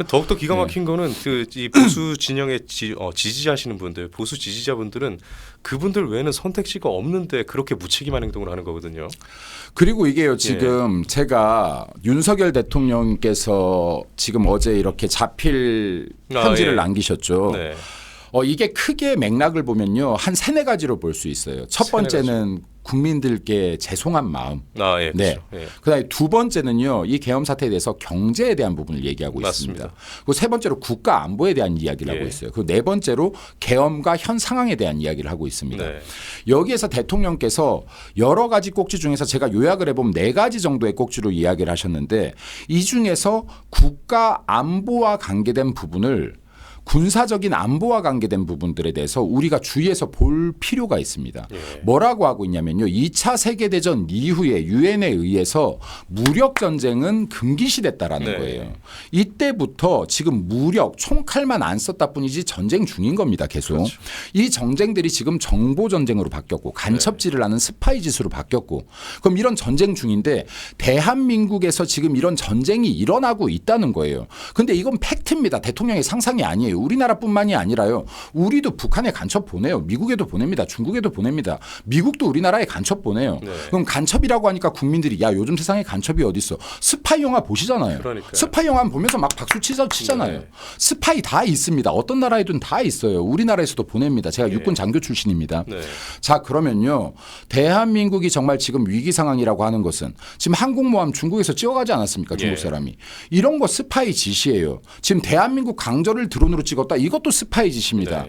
더욱더 기가 막힌 거는 이 보수 진영의 지지하시는 분들, 보수 지지자분들은 그분들 외에는 선택지가 없는데 그렇게 무책임한 행동을 하는 거거든요. 그리고 이게요, 지금 제가 윤석열 대통령께서 지금 어제 이렇게 자필 편지를 남기셨죠. 네. 이게 크게 맥락을 보면요, 한 세네 가지로 볼 수 있어요. 첫 번째는 국민들께 죄송한 마음. 예, 네. 그렇죠. 예. 그다음에 두 번째는요, 이 계엄 사태에 대해서 경제에 대한 부분을 얘기하고 맞습니다. 있습니다. 그리고 세 번째로 국가 안보에 대한 이야기를 하고 있어요. 그리고 네 번째로 계엄과 현 상황에 대한 이야기를 하고 있습니다. 네. 여기에서 대통령께서 여러 가지 꼭지 중에서 제가 요약을 해보면 네 가지 정도의 꼭지로 이야기를 하셨는데, 이 중에서 국가 안보와 관계된 부분을, 군사적인 안보와 관계된 부분들에 대해서 우리가 주의해서 볼 필요가 있습니다. 뭐라고 하고 있냐면요, 2차 세계대전 이후에 유엔에 의해서 무력 전쟁은 금기시됐다라는 거예요. 이때부터 지금 무력, 총칼만 안 썼다 뿐이지 전쟁 중인 겁니다. 계속. 그렇죠. 이 전쟁들이 지금 정보 전쟁으로 바뀌었고 간첩질을 하는 스파이 짓으로 바뀌었고, 그럼 이런 전쟁 중인데 대한민국에서 지금 이런 전쟁이 일어나고 있다는 거예요. 근데 이건 팩트입니다. 대통령의 상상이 아니에요. 우리나라뿐만이 아니라요, 우리도 북한에 간첩 보내요. 미국에도 보냅니다. 중국에도 보냅니다. 미국도 우리나라에 간첩 보내요. 그럼 간첩이라고 하니까 국민들이 야, 요즘 세상에 간첩이 어디 있어? 스파이 영화 보시잖아요. 그러니까요. 스파이 영화 보면서 막 박수 치잖아요. 스파이 다 있습니다. 어떤 나라에든 다 있어요. 우리나라에서도 보냅니다. 제가 육군 장교 출신입니다. 자, 그러면요, 대한민국이 정말 지금 위기 상황이라고 하는 것은 지금 항공모함 중국에서 찍어가지 않았습니까? 중국 사람이. 이런 거 스파이 짓이에요. 지금 대한민국 강저를 드론으로 찍었다. 이것도 스파이 짓입니다.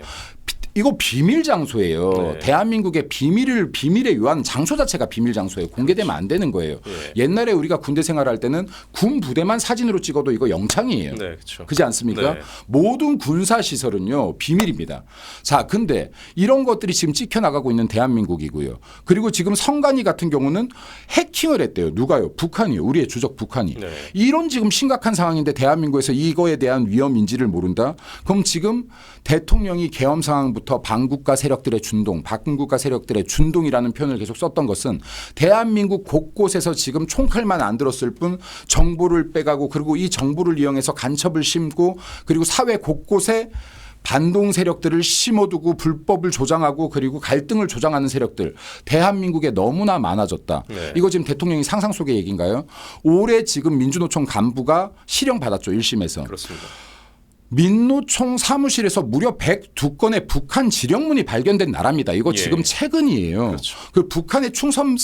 이거 비밀 장소예요. 대한민국의 비밀의 요한 장소 자체가 비밀 장소예요. 공개되면 안 되는 거예요. 옛날에 우리가 군대 생활할 때는 군 부대만 사진으로 찍어도 이거 영창이에요. 그렇죠. 그렇지 않습니까? 모든 군사 시설은요, 비밀입니다. 자, 근데 이런 것들이 지금 찍혀 나가고 있는 대한민국이고요. 그리고 지금 성관이 같은 경우는 해킹을 했대요. 누가요? 북한이요. 우리의 주적 북한이. 이런 지금 심각한 상황인데 대한민국에서 이거에 대한 위험인지를 모른다? 그럼 지금 대통령이 계엄 상황부터 반국가 세력들의 준동, 반국가 세력들의 준동이라는 표현을 계속 썼던 것은 대한민국 곳곳에서 지금 총칼만 안 들었을 뿐 정보를 빼가고, 그리고 이 정보를 이용해서 간첩을 심고, 그리고 사회 곳곳에 반동 세력들을 심어두고 불법을 조장하고, 그리고 갈등을 조장하는 세력들, 대한민국에 너무나 많아졌다. 이거 지금 대통령이 상상 속의 얘기인가요? 올해 지금 민주노총 간부가 실형 받았죠. 1심에서. 그렇습니다. 민노총 사무실에서 무려 102건의 북한 지령문이 발견된 나라입니다. 이거 지금 최근이에요. 그렇죠. 그 북한의 충성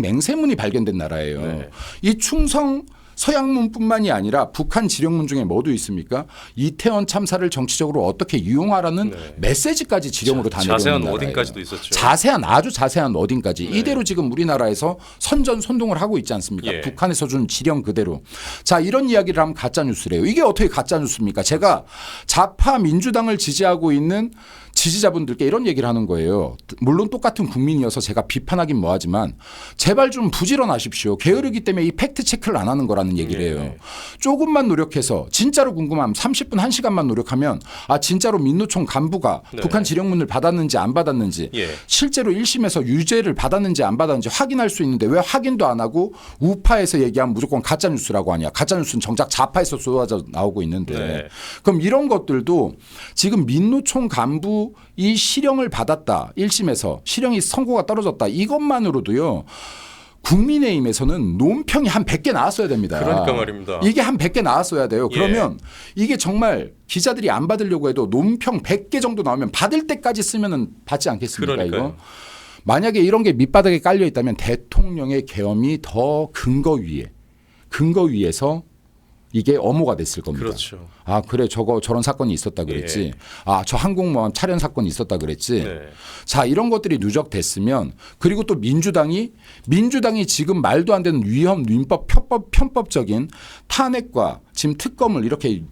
맹세문이 발견된 나라예요. 이 충성 서양문뿐만이 아니라 북한 지령문 중에 뭐도 있습니까? 이태원 참사를 정치적으로 어떻게 이용하라는 메시지까지 지령으로 다 내려오는 자세한 나라예요. 어딘까지도 있었죠. 아주 자세한 어딘까지. 이대로 지금 우리나라에서 선전선동을 하고 있지 않습니까? 북한에서 준 지령 그대로. 자, 이런 이야기를 하면 가짜뉴스래요. 이게 어떻게 가짜뉴스입니까? 제가 좌파 민주당을 지지하고 있는 지지자분들께 이런 얘기를 하는 거예요. 물론 똑같은 국민이어서 제가 비판하긴 뭐하지만 제발 좀 부지런하십시오. 게으르기 때문에 이 팩트 체크를 안 하는 거라는 얘기를 해요. 조금만 노력해서, 진짜로 궁금하면 30분 1시간만 노력하면 진짜로 민노총 간부가 북한 지령문을 받았는지 안 받았는지, 실제로 1심에서 유죄를 받았는지 안 받았는지 확인할 수 있는데 왜 확인도 안 하고 우파에서 얘기하면 무조건 가짜뉴스라고 하냐. 가짜뉴스는 정작 좌파에서 쏟아져 나오고 있는데 그럼 이런 것들도 지금 민노총 간부 이 실형을 받았다. 1심에서 실형이 선고가 떨어졌다. 이것만으로도요, 국민의힘에서는 논평이 한 100개 나왔어야 됩니다. 그러니까 말입니다. 이게 한 100개 나왔어야 돼요. 그러면 이게 정말 기자들이 안 받으려고 해도 논평 100개 정도 나오면 받을 때까지 쓰면은 받지 않겠습니까? 그러니까요. 이거? 만약에 이런 게 밑바닥에 깔려 있다면 대통령의 계엄이 더 근거 위에서 이게 엄호가 됐을 겁니다. 그렇죠. 그래, 저런 사건이 있었다 그랬지. 저 항공모함 차련 사건이 있었다 그랬지. 자, 이런 것들이 누적됐으면, 그리고 또 민주당이 지금 말도 안 되는 위헌, 민법, 편법적인 탄핵과 지금 특검을 이렇게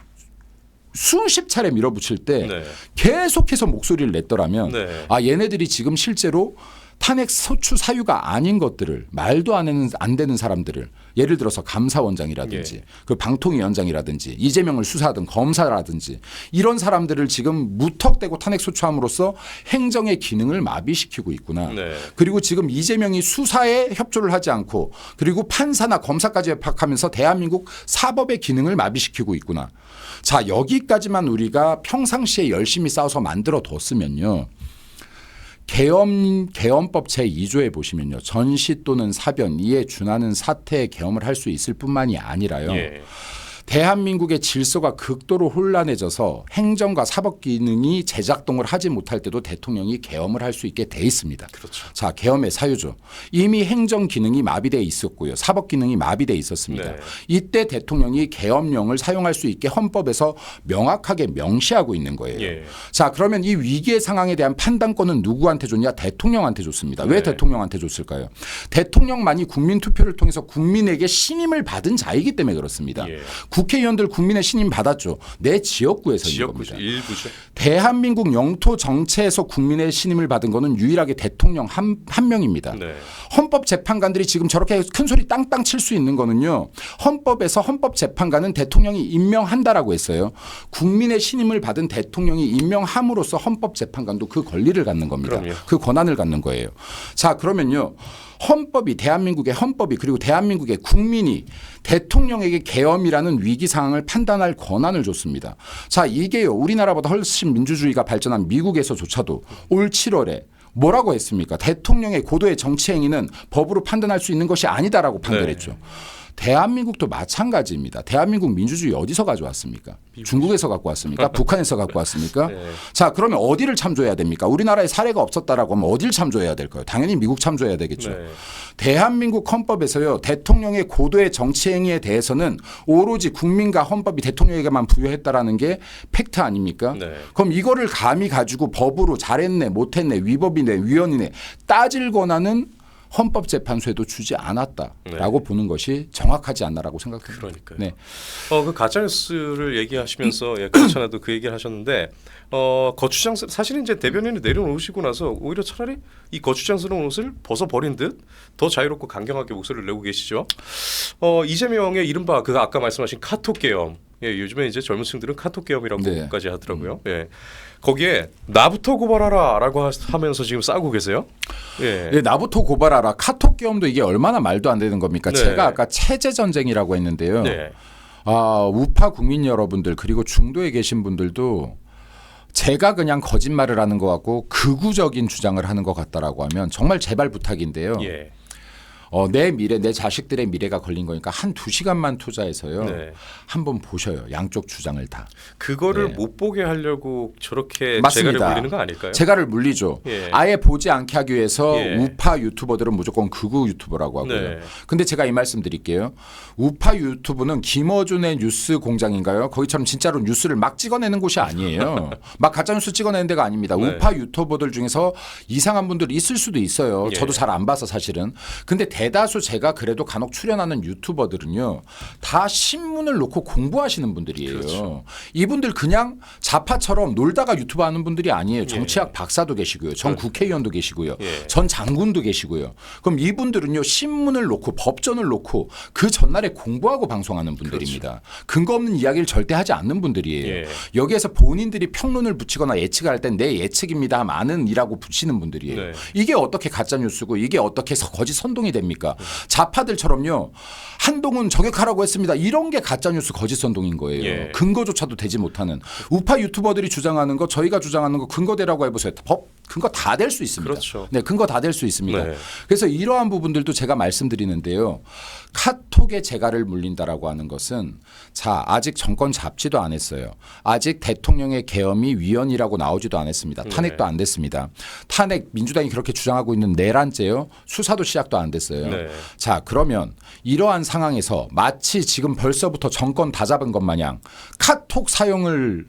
수십 차례 밀어붙일 때 계속해서 목소리를 냈더라면 얘네들이 지금 실제로 탄핵 소추 사유가 아닌 것들을 말도 안 되는 사람들을 예를 들어서 감사원장이라든지 예. 그 방통위원장이라든지 이재명을 수사하던 검사라든지 이런 사람들을 지금 무턱대고 탄핵 소추함으로써 행정의 기능을 마비시키고 있구나. 네. 그리고 지금 이재명이 수사에 협조를 하지 않고 그리고 판사나 검사까지 협박하면서 대한민국 사법의 기능을 마비시키고 있구나. 자, 여기까지만 우리가 평상시에 열심히 싸워서 만들어 뒀으면요. 계엄법 제2조에 보시면요. 전시 또는 사변 이에 준하는 사태에 계엄을 할 수 있을 뿐만이 아니라요. 예. 대한민국의 질서가 극도로 혼란해져서 행정과 사법 기능이 제작동을 하지 못할 때도 대통령이 계엄을 할 수 있게 돼 있습니다. 그렇죠. 자, 계엄의 사유죠. 이미 행정 기능이 마비돼 있었고요. 사법 기능이 마비돼 있었습니다. 네. 이때 대통령이 계엄령을 사용할 수 있게 헌법에서 명확하게 명시하고 있는 거예요. 예. 자, 그러면 이 위기의 상황에 대한 판단권은 누구한테 줬냐? 대통령한테 줬습니다. 왜 네. 대통령한테 줬을까요? 대통령만이 국민 투표를 통해서 국민에게 신임을 받은 자이기 때문에 그렇습니다. 예. 국회의원들 국민의 신임 받았죠. 내 지역구에서 있는 지역구 겁니다. 일부죠. 대한민국 영토 정체에서 국민의 신임을 받은 거는 유일하게 대통령 한 명입니다. 네. 헌법재판관들이 지금 저렇게 큰 소리 땅땅 칠 수 있는 거는요. 헌법에서 헌법재판관은 대통령이 임명한다라고 했어요. 국민의 신임을 받은 대통령이 임명함으로써 헌법재판관도 그 권리를 갖는 겁니다. 그럼요. 그 권한을 갖는 거예요. 자, 그러면요. 헌법이 대한민국의 헌법이 그리고 대한민국의 국민이 대통령에게 계엄이라는 위기 상황을 판단할 권한을 줬습니다. 자, 이게요. 우리나라보다 훨씬 민주주의가 발전한 미국에서조차도 올 7월에 뭐라고 했습니까? 대통령의 고도의 정치 행위는 법으로 판단할 수 있는 것이 아니다라고 판단했죠. 대한민국도 마찬가지입니다. 대한민국 민주주의 어디서 가져왔습니까? 중국에서 갖고 왔습니까? 북한에서 갖고 왔습니까? 네. 자, 그러면 어디를 참조해야 됩니까? 우리나라에 사례가 없었다라고 하면 어디를 참조해야 될까요? 당연히 미국 참조해야 되겠죠. 네. 대한민국 헌법에서요. 대통령의 고도의 정치 행위에 대해서는 오로지 국민과 헌법이 대통령에게만 부여했다라는 게 팩트 아닙니까? 네. 그럼 이거를 감히 가지고 법으로 잘했네, 못했네, 위법이네, 위헌이네 따질 권한은 헌법재판소에도 주지 않았다라고 보는 것이 정확하지 않나라고 생각합니다. 그러니까요. 네. 그 가짜뉴스를 얘기하시면서 예, 그렇잖아도 그 얘기를 하셨는데 거추장 사실은 이제 대변인을 내려놓으시고 나서 오히려 차라리 이 거추장스러운 옷을 벗어버린 듯 더 자유롭고 강경하게 목소리를 내고 계시죠. 이재명의 이른바 그 아까 말씀하신 카톡 계엄. 예, 요즘에 이제 젊은 층들은 카톡 계엄이라고까지 하더라고요. 예. 거기에 나부터 고발하라라고 하면서 지금 싸우고 계세요. 예. 예, 나부터 고발하라. 카톡 계엄도 이게 얼마나 말도 안 되는 겁니까? 네. 제가 아까 체제 전쟁이라고 했는데요. 네. 우파 국민 여러분들 그리고 중도에 계신 분들도 제가 그냥 거짓말을 하는 것 같고 극우적인 주장을 하는 것 같다라고 하면 정말 제발 부탁인데요. 예. 내 미래, 내 자식들의 미래가 걸린 거니까 한 2시간만 투자해서요. 네. 한번 보셔요. 양쪽 주장을 다. 그거를 네. 못 보게 하려고 저렇게 맞습니다. 재갈을 물리는 거 아닐까요? 재갈을 물리죠. 예. 아예 보지 않게 하기 위해서 예. 우파 유튜버들은 무조건 극우 유튜버라고 하고요. 네. 근데 제가 이 말씀 드릴게요. 우파 유튜브는 김어준의 뉴스 공장인가요? 거기처럼 진짜로 뉴스를 막 찍어내는 곳이 아니에요. 막 가짜뉴스 찍어내는 데가 아닙니다. 네. 우파 유튜버들 중에서 이상한 분들 있을 수도 있어요. 예. 저도 잘 안 봐서 사실은. 근데 대다수 제가 그래도 간혹 출연하는 유튜버들은요. 다 신문을 놓고 공부하시는 분들이에요. 그렇죠. 이분들 그냥 자파처럼 놀다가 유튜브 하는 분들이 아니에요. 정치학 예. 박사도 계시고요. 전 국회의원도 계시고요. 예. 전 장군도 계시고요. 그럼 이분들은요. 신문을 놓고 법전을 놓고 그 전날에 공부하고 방송하는 분들입니다. 근거 없는 이야기를 절대 하지 않는 분들이에요. 예. 여기에서 본인들이 평론을 붙이거나 예측을 할 땐 내 예측입니다. 많은이라고 붙이는 분들이에요. 네. 이게 어떻게 가짜뉴스고 이게 어떻게 거짓 선동이 됩니까? 좌파들처럼요. 한동훈 저격하라고 했습니다. 이런 게 가짜뉴스 거짓 선동인 거예요. 예. 근거조차도 되지 못하는. 우파 유튜버들이 주장하는 거 저희가 주장하는 거 근거대라고 해보세요. 법 근거 다 될 수 있습니다. 그렇죠. 네, 근거 다 될 수 있습니다. 네. 그래서 이러한 부분들도 제가 말씀드리는데요. 카톡에 재갈을 물린다라고 하는 것은 자 아직 정권 잡지도 안 했어요. 아직 대통령의 계엄이 위헌이라고 나오지도 않았습니다. 탄핵도 안 됐습니다. 탄핵 민주당이 그렇게 주장하고 있는 내란죄요. 수사도 시작도 안 됐어요. 네. 자 그러면 이러한 상황에서 마치 지금 벌써부터 정권 다 잡은 것 마냥 카톡 사용을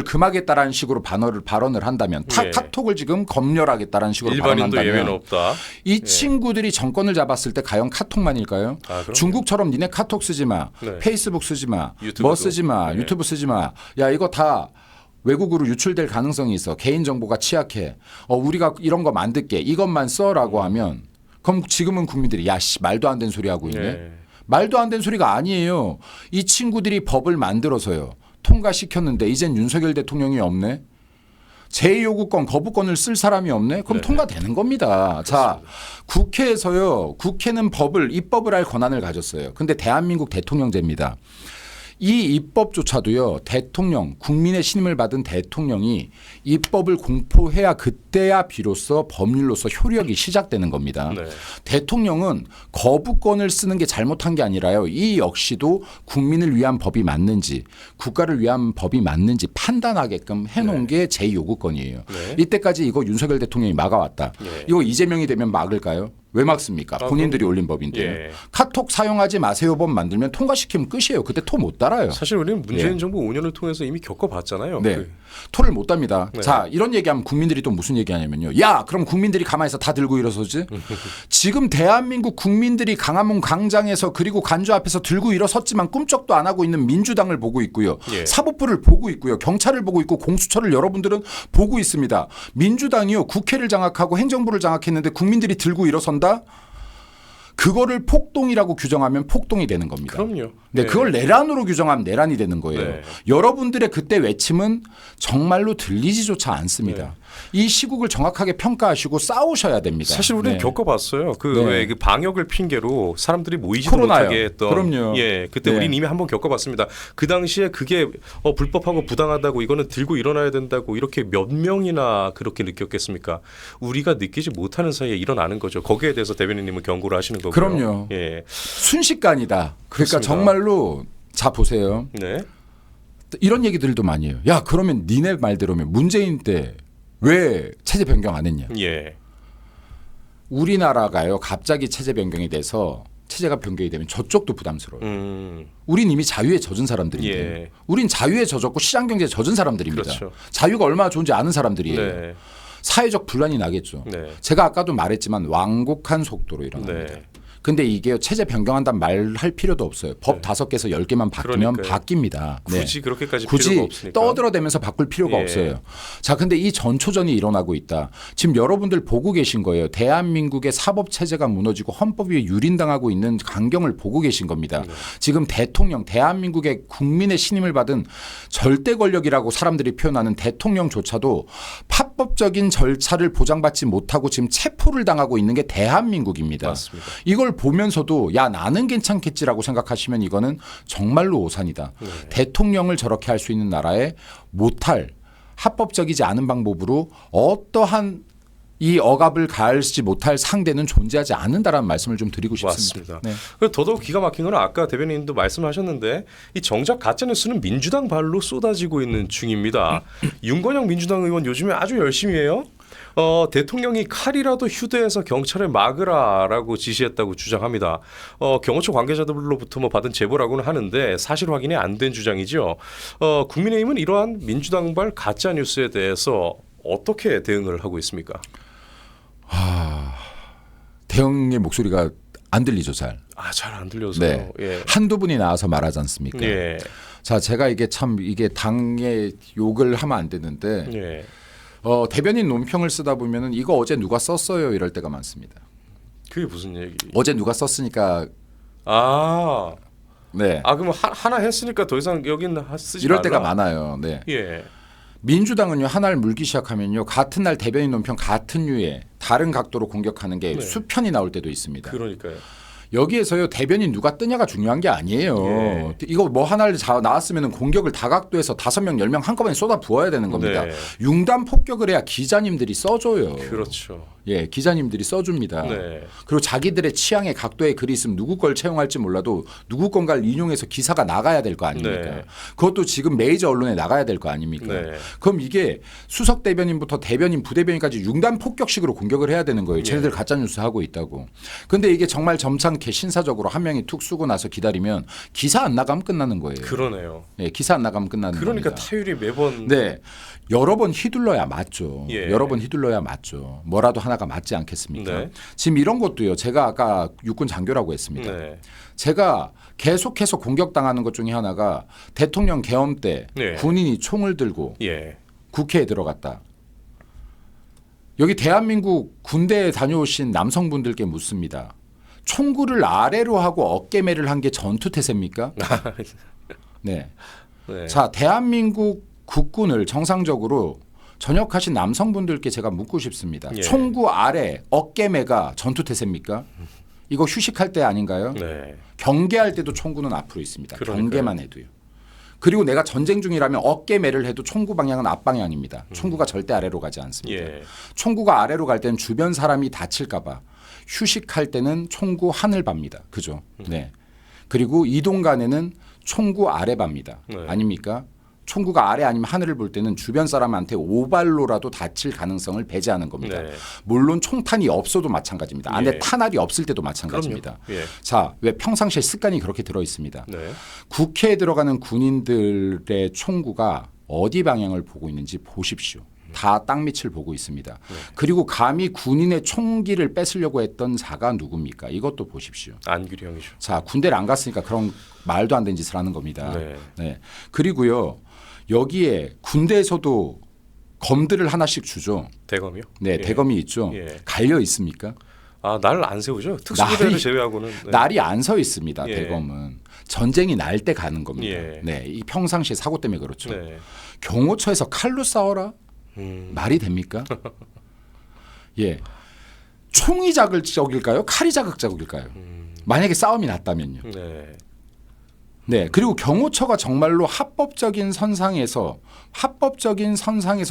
금하겠다라는 식으로 발언을 한다면 예. 카톡을 지금 검열하겠다라는 식으로 일반인도 발언한다면 예외는 없다. 이 친구들이 정권을 잡았을 때 과연 카톡만일까요? 그럼요. 중국처럼 니네 카톡 쓰지 마, 네. 페이스북 쓰지 마, 유튜브도. 뭐 쓰지 마, 네. 유튜브 쓰지 마. 야 이거 다 외국으로 유출될 가능성이 있어. 개인정보가 취약해. 우리가 이런 거 만들게. 이것만 써라고 하면 그럼 지금은 국민들이 야씨 말도 안 되는 소리 하고 있네. 네. 말도 안 되는 소리가 아니에요. 이 친구들이 법을 만들어서요. 통과시켰는데 이젠 윤석열 대통령이 없네. 제2요구권 거부권을 쓸 사람이 없네. 그럼 네. 통과되는 겁니다. 자, 국회에서요. 국회는 입법을 할 권한을 가졌어요. 근데 대한민국 대통령제입니다. 이 입법조차도요. 대통령, 국민의 신임을 받은 대통령이 입법을 공포해야 그때야 비로소 법률로서 효력이 시작되는 겁니다. 네. 대통령은 거부권을 쓰는 게 잘못한 게 아니라요. 이 역시도 국민을 위한 법이 맞는지 국가를 위한 법이 맞는지 판단하게끔 해놓은 게 제2요구권이에요. 네. 이때까지 이거 윤석열 대통령이 막아왔다. 네. 이거 이재명이 되면 막을까요? 왜 막습니까? 본인들이 올린 법인데요. 예. 카톡 사용하지 마세요 법 만들면 통과시키면 끝이에요. 그때 토 못 달아요. 사실 우리는 문재인 정부 5년을 통해서 이미 겪어봤잖아요. 네. 토를 못 답니다. 네. 자, 이런 얘기하면 국민들이 또 무슨 얘기하냐면요. 야, 그럼 국민들이 가만히 있어 다 들고 일어서지? 지금 대한민국 국민들이 강화문 광장에서 그리고 간주 앞에서 들고 일어섰지만 꿈쩍도 안 하고 있는 민주당을 보고 있고요. 예. 사법부를 보고 있고요. 경찰을 보고 있고 공수처를 여러분들은 보고 있습니다. 민주당이요. 국회를 장악하고 행정부를 장악했는데 국민들이 들고 일어선다? 그거를 폭동이라고 규정하면 폭동이 되는 겁니다. 그럼요. 네, 네. 그걸 내란으로 규정하면 내란이 되는 거예요. 네. 여러분들의 그때 외침은 정말로 들리지조차 않습니다. 네. 이 시국을 정확하게 평가하시고 싸우셔야 됩니다. 사실 우리는 네. 겪어봤어요. 그 네. 왜 그 방역을 핑계로 사람들이 모이지도 코로나요. 못하게 했던. 그럼요. 예, 그때 네. 우리는 이미 한번 겪어봤습니다. 그 당시에 그게 불법하고 부당하다고 이거는 들고 일어나야 된다고 이렇게 몇 명이나 그렇게 느꼈겠습니까? 우리가 느끼지 못하는 사이에 일어나는 거죠. 거기에 대해서 대변인님은 경고를 하시는 거고요. 그럼요. 예, 순식간이다. 그러니까 그렇습니다. 정말로 자 보세요. 네, 이런 얘기들도 많이 해요. 야, 그러면 니네 말대로면 문재인 때 왜 체제 변경 안 했냐? 예, 우리나라가요. 갑자기 체제 변경이 돼서 체제가 변경이 되면 저쪽도 부담스러워요. 우린 이미 자유에 젖은 사람들인데 예. 우린 자유에 젖었고 시장경제에 젖은 사람들입니다. 그렇죠. 자유가 얼마나 좋은지 아는 사람들이에요. 네, 사회적 분란이 나겠죠. 네, 제가 아까도 말했지만 완곡한 속도로 일어납니다. 네. 근데 이게 체제 변경한다는 말 할 필요도 없어요. 법 네. 5개에서 10개만 바뀌면 그러니까요. 바뀝니다. 네. 굳이 그렇게까지 굳이 필요가 없으니까. 떠들어대면서 바꿀 필요가 예. 없어요. 자, 근데 이 전초전이 일어나고 있다. 지금 여러분들 보고 계신 거예요. 대한민국의 사법 체제가 무너지고 헌법이 유린당하고 있는 광경을 보고 계신 겁니다. 네. 지금 대통령, 대한민국의 국민의 신임을 받은 절대 권력이라고 사람들이 표현하는 대통령조차도 합법적인 절차를 보장받지 못하고 지금 체포를 당하고 있는 게 대한민국입니다. 맞습니다. 이걸 보면서도 야, 나는 괜찮겠지라고 생각하시면 이거는 정말로 오산이다. 네. 대통령을 저렇게 할 수 있는 나라에 못할 합법적이지 않은 방법으로 어떠한 이 억압을 가할지 못할 상대는 존재하지 않는다라는 말씀을 좀 드리고 싶습니다. 맞습니다. 네. 그리고 더더욱 기가 막힌 건 아까 대변인도 말씀하셨는데 이 정작 가짜뉴스는 민주당 발로 쏟아지고 있는 중입니다. 윤건영 민주당 의원 요즘에 아주 열심히 해요. 대통령이 칼이라도 휴대해서 경찰을 막으라라고 지시했다고 주장합니다. 경호처 관계자들로부터 뭐 받은 제보라고는 하는데 사실 확인이 안 된 주장이죠. 국민의힘은 이러한 민주당발 가짜 뉴스에 대해서 어떻게 대응을 하고 있습니까? 대응의 목소리가 안 들리죠, 잘. 잘 안 들려서. 네. 예. 한두 분이 나와서 말하지 않습니까? 예. 자, 제가 이게 당의 욕을 하면 안 되는데 예. 대변인 논평을 쓰다 보면은 이거 어제 누가 썼어요 이럴 때가 많습니다. 그게 무슨 얘기? 어제 누가 썼으니까 아, 네. 그럼 하나 했으니까 더 이상 여기는 쓰지 이럴 말라. 때가 많아요. 네. 예. 민주당은요 하나를 물기 시작하면요 같은 날 대변인 논평 같은 류의 다른 각도로 공격하는 게 네. 수편이 나올 때도 있습니다. 그러니까요. 여기에서요 대변인 누가 뜨냐가 중요한 게 아니에요. 예. 이거 뭐 하나를 나왔으면 공격을 다각도에서 5명 10명 한꺼번에 쏟아 부어야 되는 겁니다. 네. 융단 폭격을 해야 기자님들이 써줘요. 그렇죠. 예, 기자님들이 써줍니다. 네. 그리고 자기들의 취향의 각도의 글이 있으면 누구 걸 채용할지 몰라도 누구 건가를 인용해서 기사가 나가야 될 거 아닙니까? 네. 그것도 지금 메이저 언론에 나가야 될 거 아닙니까? 네. 그럼 이게 수석 대변인부터 대변인, 부대변인까지 융단 폭격식으로 공격을 해야 되는 거예요. 쟤네들 가짜 뉴스 하고 있다고. 근데 이게 정말 점창 이렇게 신사적으로 한 명이 툭 쏘고 나서 기다리면 기사 안 나가면 끝나는 거예요. 그러네요. 네, 기사 안 나가면 끝나는 그러니까 겁니다. 타율이 매번 네, 여러 번 휘둘러야 맞죠. 예. 여러 번 휘둘러야 맞죠. 뭐라도 하나가 맞지 않겠습니까? 네. 지금 이런 것도요. 제가 아까 육군 장교라고 했습니다. 네. 제가 계속해서 공격당하는 것 중에 하나가 대통령 계엄 때 네. 군인이 총을 들고 예. 국회에 들어갔다. 여기 대한민국 군대에 다녀오신 남성분들께 묻습니다. 총구를 아래로 하고 어깨매를 한 게 전투태세입니까? 네. 네. 자, 대한민국 국군을 정상적으로 전역하신 남성분들께 제가 묻고 싶습니다. 예. 총구 아래 어깨매가 전투태세입니까? 이거 휴식할 때 아닌가요? 네. 경계할 때도 총구는 앞으로 있습니다. 그러니까요. 경계만 해도요. 그리고 내가 전쟁 중이라면 어깨매를 해도 총구 방향은 앞방향입니다. 총구가 절대 아래로 가지 않습니다. 예. 총구가 아래로 갈 때는 주변 사람이 다칠까 봐 휴식할 때는 총구 하늘 봅니다. 그죠? 네. 그리고 이동 간에는 총구 아래 봅니다. 네. 아닙니까? 총구가 아래 아니면 하늘을 볼 때는 주변 사람한테 오발로라도 다칠 가능성을 배제하는 겁니다. 네. 물론 총탄이 없어도 마찬가지입니다. 안에 예. 탄알이 없을 때도 마찬가지입니다. 그럼요. 예. 자, 왜 평상시에 습관이 그렇게 들어 있습니다. 네. 국회에 들어가는 군인들의 총구가 어디 방향을 보고 있는지 보십시오. 다 땅밑을 보고 있습니다. 네. 그리고 감히 군인의 총기를 뺏으려고 했던 자가 누굽니까? 이것도 보십시오. 안규령이죠. 자, 군대를 안 갔으니까 그런 말도 안 되는 짓을 하는 겁니다. 네. 네. 그리고요. 여기에 군대에서도 검들을 하나씩 주죠. 대검이요? 네, 예. 대검이 있죠. 예. 갈려 있습니까? 아, 날 안 세우죠. 특수부대를 날이- 제외하고는. 네. 날이 안 서 있습니다. 예. 대검은 전쟁이 날 때 가는 겁니다. 예. 네, 이 평상시에 사고 때문에 그렇죠. 네. 경호처에서 칼로 싸워라? 말이 됩니까? 예, 총이 자극적일까요? 칼이 자극적일까요? 만약에 싸움이 났다면요. 네. 네, 그리고 경호처가 정말로 합법적인 선상에서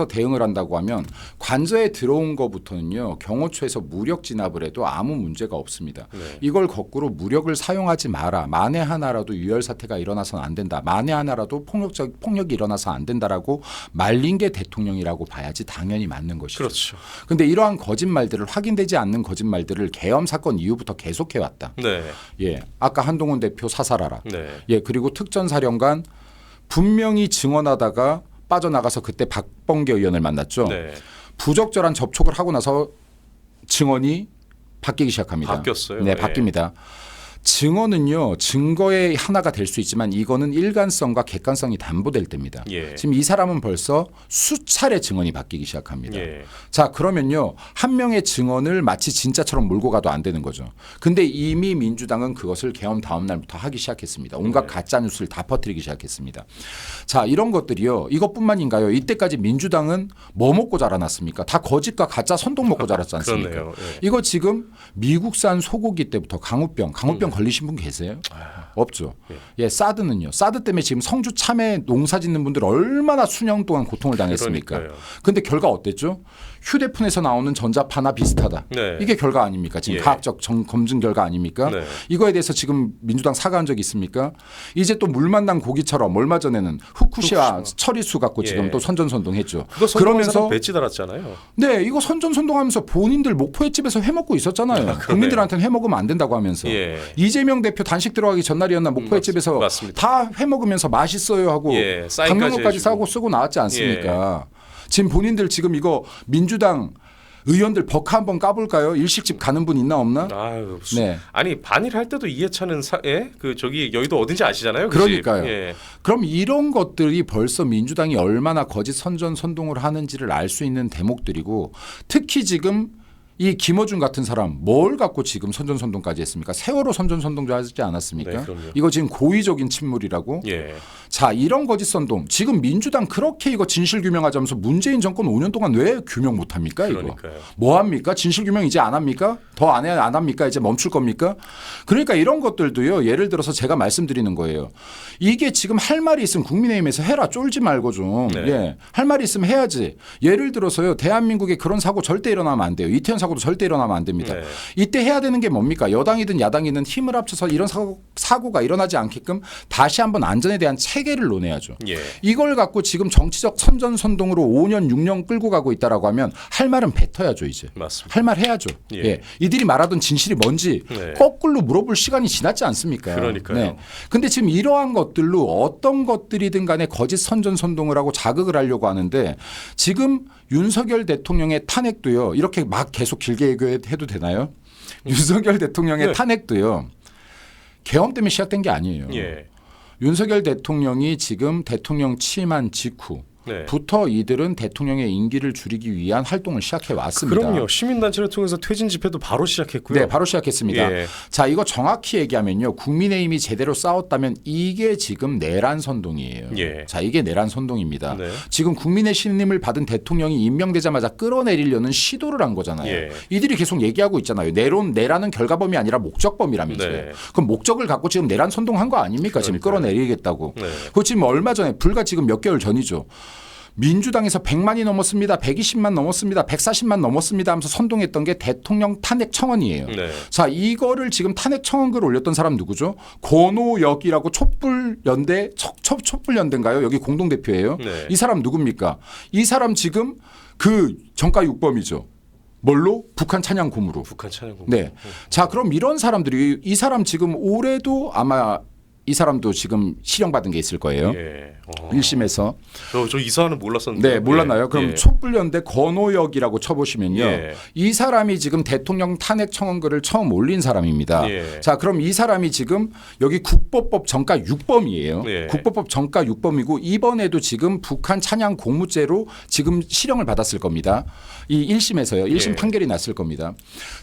대응을 한다고 하면 관저에 들어온 것부터는요 경호처에서 무력 진압을 해도 아무 문제가 없습니다. 네. 이걸 거꾸로 무력을 사용하지 마라. 만에 하나라도 유혈 사태가 일어나서는 안 된다. 만에 하나라도 폭력이 일어나서 안 된다라고 말린 게 대통령이라고 봐야지 당연히 맞는 것이죠. 그렇죠. 그런데 이러한 거짓말들을 확인되지 않는 거짓말들을 계엄 사건 이후부터 계속해 왔다. 네. 예, 아까 한동훈 대표 사살하라. 네. 예, 그리고 특전사령관 분명히 증언하다가 빠져나가서 그때 박범계 의원을 만났죠. 네. 부적절한 접촉을 하고 나서 증언이 바뀌기 시작합니다. 바뀌었어요. 네, 예. 바뀝니다. 증언은요 증거의 하나가 될 수 있지만 이거는 일관성과 객관성이 담보될 때입니다. 예. 지금 이 사람은 벌써 수차례 증언이 바뀌기 시작합니다. 예. 자, 그러면요 한 명의 증언을 마치 진짜처럼 몰고 가도 안 되는 거죠. 근데 이미 민주당은 그것을 계엄 다음 날부터 하기 시작했습니다. 온갖 네. 가짜 뉴스를 다 퍼뜨리기 시작했습니다. 자, 이런 것들이요 이것뿐만인가요? 이때까지 민주당은 뭐 먹고 자라났습니까? 다 거짓과 가짜 선동 먹고 자랐지 않습니까? 그렇네요. 예. 이거 지금 미국산 소고기 때부터 강우병 걸리신 분 계세요? 없죠. 예, 사드는요. 사드 때문에 지금 성주 참외 농사 짓는 분들 얼마나 수년 동안 고통을 당했습니까? 그러니까요. 근데 결과 어땠죠? 휴대폰에서 나오는 전자파나 비슷하다. 네. 이게 결과 아닙니까? 지금 예. 과학적 검증 결과 아닙니까? 네. 이거에 대해서 지금 민주당 사과한 적 있습니까? 이제 또 물 만난 고기처럼 얼마 전에는 후쿠시마 처리수 갖고 지금 예. 또 선전선동했죠. 그거 그러면서 배지 달았잖아요. 네, 이거 선전선동하면서 본인들 목포의 집에서 해 먹고 있었잖아요. 그러네요. 국민들한테는 해 먹으면 안 된다고 하면서 예. 이재명 대표 단식 들어가기 전날이었나 목포의 집에서 맞습니다. 다 해 먹으면서 맛있어요 하고 예, 사인까지 강명록까지 해주고. 싸고 쓰고 나왔지 않습니까? 지금 본인들 지금 이거 민주당 의원들 버카 한번 까볼까요? 일식집 가는 분 있나 없나? 아유, 네. 아니 반일할 때도 이해찬은 그 저기 여의도 어딘지 아시잖아요. 그 집. 그러니까요. 예. 그럼 이런 것들이 벌써 민주당이 얼마나 거짓 선전선동을 하는지를 알 수 있는 대목들이고 특히 지금 이 김어준 같은 사람 뭘 갖고 지금 선전선동까지 했습니까? 세월호 선전선동도 하지 않았습니까? 네, 그럼요. 이거 지금 고의적인 침몰이라고? 예. 자, 이런 거짓 선동. 지금 민주당 그렇게 이거 진실 규명하자면서 문재인 정권 5년 동안 왜 규명 못 합니까? 이거. 그러니까요. 뭐 합니까? 진실 규명 이제 안 합니까? 더 안 합니까? 이제 멈출 겁니까? 그러니까 이런 것들도요. 예를 들어서 제가 말씀드리는 거예요. 이게 지금 할 말이 있으면 국민의힘에서 해라. 쫄지 말고 좀. 네. 예. 할 말이 있으면 해야지. 예를 들어서요. 대한민국에 그런 사고 절대 일어나면 안 돼요. 이태원 사고 교통사고도 절대 일어나면 안 됩니다. 네. 이때 해야 되는 게 뭡니까? 여당이든 야당이든 힘을 합쳐서 이런 사고가 일어나지 않게끔 다시 한번 안전에 대한 체계를 논해야죠. 예. 이걸 갖고 지금 정치적 선전선동으로 5년 6년 끌고 가고 있다라고 하면 할 말은 뱉어야죠 이제. 맞습니다. 할 말 해야죠. 예. 예. 이들이 말하던 진실이 뭔지 네. 거꾸로 물어볼 시간이 지났지 않습니까? 그러니까요. 근데 지금 이러한 것들로 어떤 것들이든 간에 거짓 선전선동을 하고 자극을 하려고 하는데 지금 윤석열 대통령의 탄핵도요. 이렇게 막 계속 길게 얘기해도 되나요? 윤석열 대통령의 네. 탄핵도요. 계엄 때문에 시작된 게 아니에요. 예. 윤석열 대통령이 지금 대통령 취임한 직후 네. 부터 이들은 대통령의 임기를 줄이기 위한 활동을 시작해 왔습니다. 그럼요. 시민단체를 통해서 퇴진 집회도 바로 시작했고요. 네, 바로 시작했습니다. 예. 자, 이거 정확히 얘기하면요. 국민의힘이 제대로 싸웠다면 이게 지금 내란 선동이에요. 예. 자, 이게 내란 선동입니다. 네. 지금 국민의 신임을 받은 대통령이 임명되자마자 끌어내리려는 시도를 한 거잖아요. 예. 이들이 계속 얘기하고 있잖아요. 내란은 결과범이 아니라 목적범이라면서요. 네. 그럼 목적을 갖고 지금 내란 선동한 거 아닙니까? 지금 그러니까요. 끌어내리겠다고. 네. 그거 지금 얼마 전에 불과 지금 몇 개월 전이죠. 민주당에서 100만이 넘었습니다. 120만 넘었습니다. 140만 넘었습니다 하면서 선동했던 게 대통령 탄핵 청원이에요. 네. 자, 이거를 지금 탄핵 청원글 올렸던 사람 누구죠? 권오역이라고 촛불연대 촛불연대인가요? 여기 공동대표예요. 네. 이 사람 누굽니까? 이 사람 지금 그 정가 육범이죠. 뭘로? 북한 찬양 고무로. 북한 찬양 공부. 네. 자, 그럼 이런 사람들이 이 사람 지금 올해도 아마 이 사람도 지금 실형받은 게 있을 거예요. 예. 1심에서. 저 이 사안은 몰랐었는데. 네, 몰랐나요? 그럼 예. 촛불연대 권오역이라고 쳐보시면요. 예. 이 사람이 지금 대통령 탄핵 청원글을 처음 올린 사람입니다. 예. 자, 그럼 이 사람이 지금 여기 국보법 정가 6범이에요. 예. 국보법 정가 6범이고 이번에도 지금 북한 찬양 공무죄로 지금 실형을 받았을 겁니다. 이 1심에서요. 1심 예. 판결이 났을 겁니다.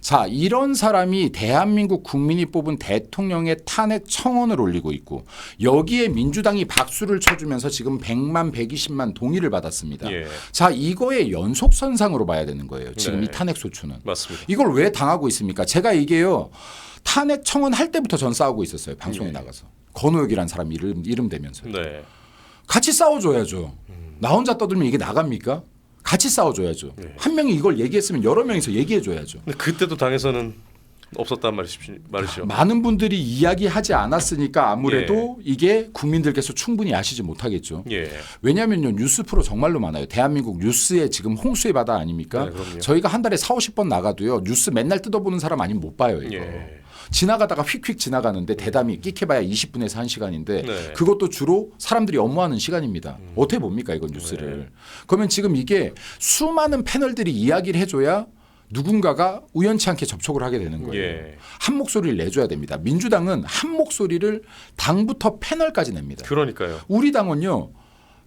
자, 이런 사람이 대한민국 국민이 뽑은 대통령의 탄핵 청원을 올리고 있고 여기에 민주당이 박수를 쳐주면서 지금 100만 120만 동의를 받았습니다. 예. 자, 이거의 연속선상으로 봐야 되는 거예요. 지금 네. 이 탄핵 소추는. 맞습니다. 이걸 왜 당하고 있습니까? 제가 이게요. 탄핵 청원 할 때부터 전 싸우고 있었어요. 방송에 나가서. 권오혁이라는 사람 이름 대면서. 네. 같이 싸워줘야죠. 나 혼자 떠들면 이게 나갑니까? 같이 싸워줘야죠. 네. 한 명이 이걸 얘기했으면 여러 명이서 얘기해줘야죠. 근데 그때도 당에서는 없었단 말이죠. 많은 분들이 이야기하지 않았으니까 아무래도 이게 국민들께서 충분히 아시지 못하겠죠. 예. 왜냐하면요. 뉴스 프로 정말로 많아요. 대한민국 뉴스에 지금 홍수의 바다 아닙니까? 네, 그럼요. 저희가 한 달에 40-50번 나가도요. 뉴스 맨날 뜯어보는 사람 아니면 못 봐요. 이거. 예. 지나가다가 휙휙 지나가는데 대담이 끽해봐야 20분에서 1시간인데 네. 그것도 주로 사람들이 업무하는 시간입니다. 어떻게 봅니까 이건 뉴스를. 네. 그러면 지금 이게 수많은 패널들이 이야기를 해줘야 누군가가 우연치 않게 접촉을 하게 되는 거예요. 예. 한 목소리를 내줘야 됩니다. 민주당은 한 목소리를 당부터 패널까지 냅니다. 그러니까요. 우리 당은요.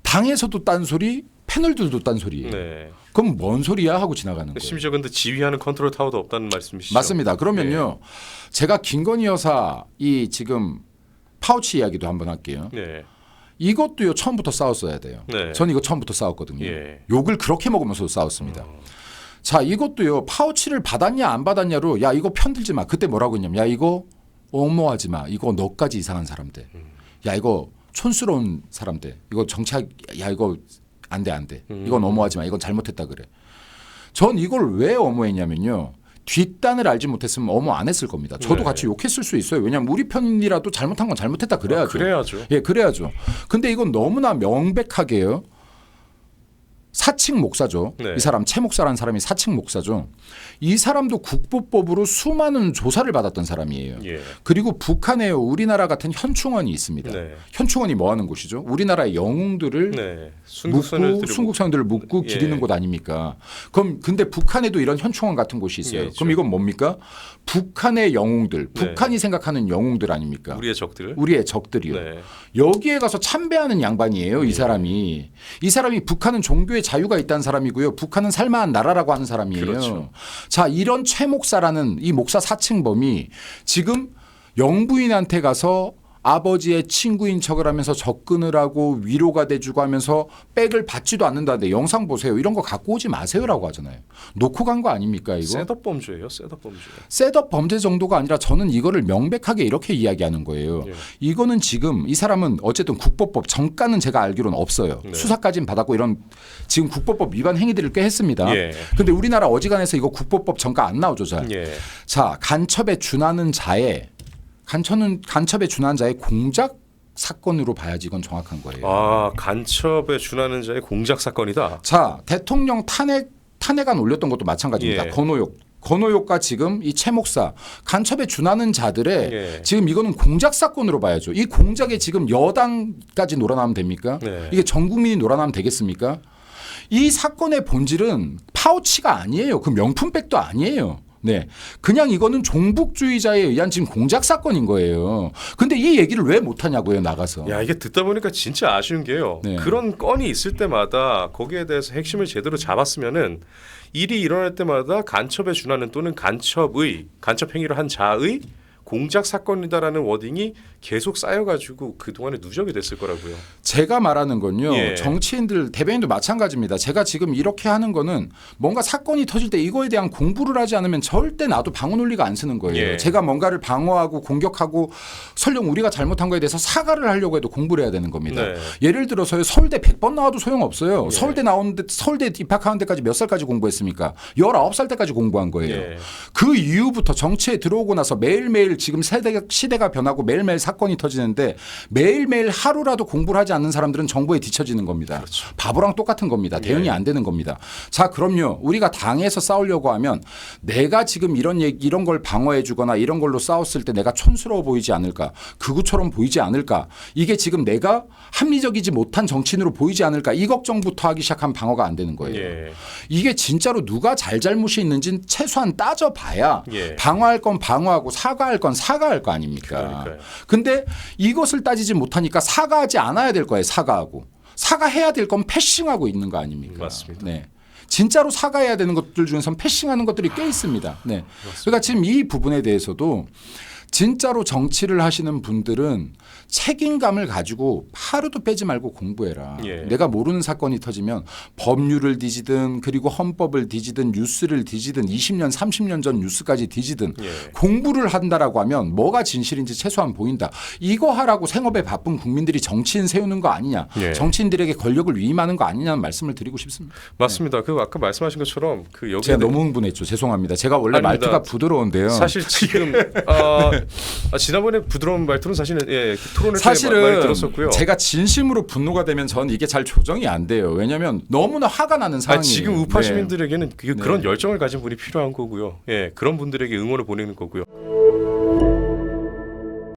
당에서도 딴소리 패널들도 딴소리예요. 네. 그럼 뭔 소리야 하고 지나가는 거예요. 심지어 근데 지휘하는 컨트롤 타워도 없다는 말씀이시죠? 맞습니다. 그러면요. 제가 김건희 여사 이 지금 파우치 이야기도 한번 할게요. 네. 이것도요. 처음부터 싸웠어야 돼요. 네. 전 이거 처음부터 싸웠거든요. 예. 욕을 그렇게 먹으면서도 싸웠습니다. 자, 이것도요. 파우치를 받았냐 안 받았냐로 야 이거 편들지 마. 그때 뭐라고 했냐면 야 이거 옹호하지 마. 이거 너까지 이상한 사람들. 야 이거 촌스러운 사람들. 이거 정치학 야 이거 안 돼 안 돼. 이건 옹호하지 마. 이건 잘못했다 그래. 전 이걸 왜 옹호했냐면요. 뒷단을 알지 못했으면 옹호 안 했을 겁니다. 저도 네. 같이 욕했을 수 있어요. 왜냐하면 우리 편이라도 잘못한 건 잘못했다 그래야죠. 그래야죠. 예, 그래야죠. 근데 이건 너무나 명백하게요. 사칭 목사죠. 네. 이 사람 최 목사라는 사람이 사칭 목사죠. 이 사람도 국보법으로 수많은 조사를 받았던 사람이에요. 예. 그리고 북한에 우리나라 같은 현충원이 있습니다. 네. 현충원이 뭐 하는 곳이죠? 우리나라의 영웅들을 네. 묻고 순국선들을 묻고 예. 기리는 곳 아닙니까? 그럼 근데 북한에도 이런 현충원 같은 곳이 있어요. 예, 있죠. 그럼 이건 뭡니까? 북한의 영웅들, 네. 북한이 생각하는 영웅들 아닙니까? 우리의 적들을. 우리의 적들이요. 네. 여기에 가서 참배하는 양반이에요. 이 사람이. 이 사람이 북한은 종교의 자유가 있다는 사람이고요. 북한은 살만한 나라라고 하는 사람이에요. 그렇죠. 자, 이런 최 목사라는 이 목사 사칭범이 지금 영부인한테 가서 아버지의 친구인 척을 하면서 접근을 하고 위로가 돼주고 하면서 백을 받지도 않는다는데 영상 보세요. 이런 거 갖고 오지 마세요라고 하잖아요. 놓고 간 거 아닙니까 이거? 셋업 범죄예요. 셋업 범죄. 셋업 범죄 정도가 아니라 저는 이거를 명백하게 이렇게 이야기하는 거예요. 예. 이거는 지금 이 사람은 어쨌든 국보법 정가는 제가 알기로는 없어요. 네. 수사까지는 받았고 이런 지금 국보법 위반 행위들을 꽤 했습니다. 예. 근데 우리나라 어지간해서 이거 국보법 정가 안 나오죠. 잘. 예. 자, 간첩에 준하는 자의 공작 사건으로 봐야지 이건 정확한 거예요. 아, 간첩에 준하는 자의 공작 사건이다. 자, 대통령 탄핵안 올렸던 것도 마찬가지입니다. 예. 건호욕과 지금 이 최 목사 간첩에 준하는 자들의 예. 지금 이거는 공작 사건으로 봐야죠. 이 공작에 지금 여당까지 놀아나면 됩니까? 네. 이게 전 국민이 놀아나면 되겠습니까? 이 사건의 본질은 파우치가 아니에요. 그 명품백도 아니에요. 네, 그냥 이거는 종북주의자에 의한 지금 공작 사건인 거예요. 근데 이 얘기를 왜 못하냐고요, 나가서. 야, 이게 듣다 보니까 진짜 아쉬운 게요. 네. 그런 건이 있을 때마다 거기에 대해서 핵심을 제대로 잡았으면은 일이 일어날 때마다 간첩에 준하는 또는 간첩 행위를 한 자의 공작 사건이다라는 워딩이 계속 쌓여가지고 그동안에 누적이 됐을 거라고요. 제가 말하는 건요. 예. 정치인들 대변인도 마찬가지입니다. 제가 지금 이렇게 하는 거는 뭔가 사건이 터질 때 이거에 대한 공부를 하지 않으면 절대 나도 방어 논리가 안 쓰는 거예요. 예. 제가 뭔가를 방어하고 공격하고 설령 우리가 잘못한 거에 대해서 사과를 하려고 해도 공부를 해야 되는 겁니다. 네. 예를 들어서 서울대 100번 나와도 소용없어요. 예. 서울대 입학하는 데까지 몇 살까지 공부했습니까? 19살 때까지 공부한 거예요. 예. 그 이후부터 정치에 들어오고 나서 매일매일 지금 시대가 변하고 매일매일 사건이 터지는데 매일매일 하루라도 공부를 하지 않는 사람들은 정보에 뒤처지는 겁니다. 그렇죠. 바보랑 똑같은 겁니다. 대응이 예. 안 되는 겁니다. 자, 그럼요. 우리가 당에서 싸우려고 하면 내가 지금 이런 걸 방어해 주거나 이런 걸로 싸웠을 때 내가 촌스러워 보이지 않을까? 극우처럼 보이지 않을까? 이게 지금 내가 합리적이지 못한 정치인으로 보이지 않을까? 이 걱정부터 하기 시작한 방어가 안 되는 거예요. 예. 이게 진짜로 누가 잘못이 있는지는 최소한 따져봐야 예. 방어할 건 방어하고 사과할 건 사과할 거 아닙니까? 그러니까요. 근데 이것을 따지지 못하니까 사과하지 않아야 될 거예요. 사과하고. 사과해야 될 건 패싱하고 있는 거 아닙니까? 맞습니다. 네. 진짜로 사과해야 되는 것들 중에서는 패싱하는 것들이 꽤 있습니다. 네. 그러니까 지금 이 부분에 대해서도 진짜로 정치를 하시는 분들은 책임감을 가지고 하루도 빼지 말고 공부해라. 예. 내가 모르는 사건이 터지면 법률을 뒤지든 그리고 헌법을 뒤지든 뉴스를 뒤지든 20년 30년 전 뉴스까지 뒤지든 예. 공부를 한다라고 하면 뭐가 진실인지 최소한 보인다. 이거 하라고 생업에 바쁜 국민들이 정치인 세우는 거 아니냐. 예. 정치인들에게 권력을 위임하는 거 아니냐는 말씀을 드리고 싶습니다. 맞습니다. 그 아까 말씀하신 것처럼 그 여기 제가 너무 흥분했죠. 죄송합니다. 제가 원래 아닙니다. 말투가 부드러운데요. 사실 지금 지난번에 부드러운 말투는 사실은 토론을 때 많이 사실은 들었었고요. 제가 진심으로 분노가 되면 전 이게 잘 조정이 안 돼요. 왜냐하면 너무나 화가 나는 상황이에요. 지금 우파 네. 시민들에게는 그런 열정을 가진 분이 필요한 거고요. 예, 그런 분들에게 응원을 보내는 거고요.